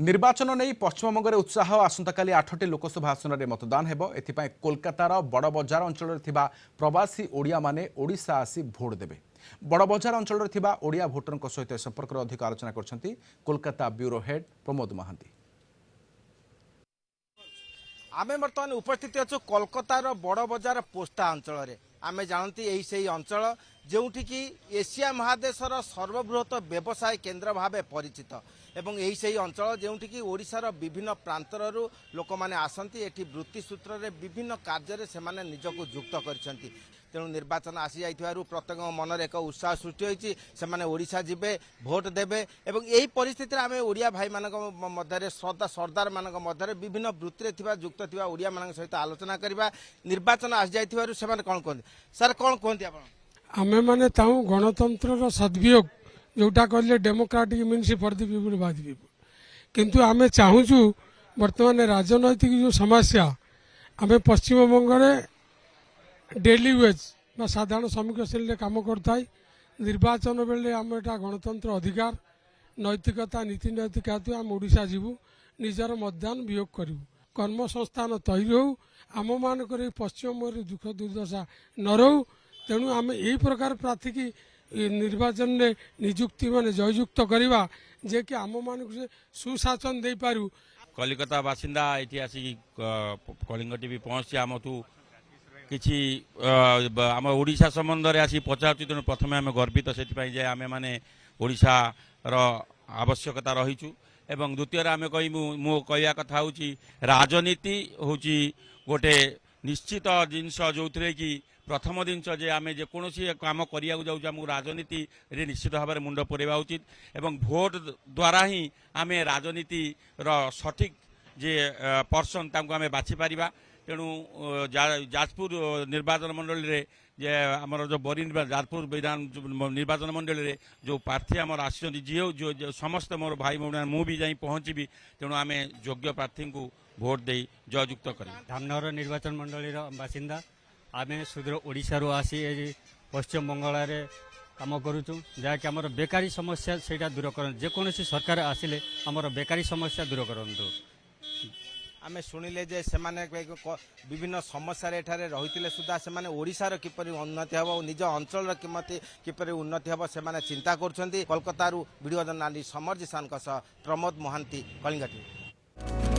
निर्वाचन नहीं पश्चिमबंग में उत्साह आसंताकाली 8टी लोकसभा आसन में मतदान हेब एथिपाई कोलकातार बड़ बजार अंचल प्रवासी ओडिया माने ओडिशा आसी भोट देबे। बड़ बजार अंचल ओडिया भोटर सहित संपर्क अधिक आलोचना करछंती कोलकाता ब्यूरो हेड प्रमोद महांती। आमे बर्तमान उपस्थित अच्छु कोलकातार बड़ बजार पोस्टा अंचल में। आमे जानती यही से अंचल जोठी की एशिया महादेशर सर्वबृहत व्यवसाय केन्द्र भाव परिचित एवं यही से अंचल जोठी की ओडिशार विभिन्न प्रांतर लोक मैंने आसती एठी वृत्ति सूत्र में विभिन्न कार्य से निजक युक्त कर तेणु निर्वाचन आसी जाइथिबारु प्रत्येक मन में एक उत्साह सृष्टि होइछि। सेमाने ओडिशा जिबे भोट देबे एवं यही परिस्थिति में आमे ओडिया भाई मानक मध्य सरदार मानक मध्य विभिन्न वृत्ति थिबा युक्त थिबा ओडिया मानक सहित आलोचना करबा। निर्वाचन आसी जाइथिबारु सेमाने कोन कहନ୍ତି सर कोन कहନ୍ତି आपण आमे माने ताऊ गणतंत्र सद्वियोग जोटा कहले democratic means for the people by the people किंतु आमे चाहूछु वर्तमान राजनैतिक जो समस्या आमे पश्चिम बंग में डेली वेज बा साधारण श्रमिक श्रेणी काम करता निर्वाचन बेले आम एटा गणतंत्र अधिकार नैतिकता नीति नैतिक हेतु आम ओडिशा जीवु निजर मतदान वियोग करूँ कर्म संस्थान तैयारी हो आम मानक पश्चिम बंग दुख दुर्दशा न रहू। तेणु आम यही प्रकार प्रार्थी की निर्वाचन में निजुक्ति माने जययुक्त करवा जे कि आम मान सुशासन दे पारू। कलिकता बासिंदा ये आसिक कलिंग टीवी पहुँची आम तू किसी आम ओडिशा संबंध में आसी पचार तेणु प्रथम आम गर्वित से आम मैंने ओडिशार आवश्यकता रहीचु एवं द्वितीय आम कहूँ मो कहवा कथा हूँ राजनीति हूँ गोटे निश्चित जिनस जो थे कि प्रथम जिनस जे आम जेकोसी कम करा जाऊँ राजनीति रे निश्चित भाव में मुंड पुरेवा उचित एवं भोट द्वारा ही आम राजनीति सठिक जे पर्सन तांको आम बाछि पारिबा। तेणु जाजपुर निर्वाचन मंडल रे जे आमर जो बरी जाजपुर विधान निर्वाचन मंडल रे जो प्रार्थी आमर आसी जो समस्त मोर भाई भौणी मु भी जाई पहुँची तेणु आम योग्य प्रार्थी को भोट दे जययुक्त कर। धामनगर निर्वाचन मंडल बासिंदा आम सुदूर ओडिशारू आसी पश्चिम बंगाल काम करुचु जहाँकि आमर बेकारी समस्या से दूर कर जेकोसी सरकार आसिले आमर बेकारी समस्या दूर करंतु। आम शुणिले जे सेमाने विभिन्न समस्या रही सुधा से ओडिशार किपरि उन्नति हम निज अंचल किपरि उन्नति हम से चिंता कर। कोलकाता वीडियो जर्नालिस्ट समर जिसान प्रमोद महांती कलिंग टीवी।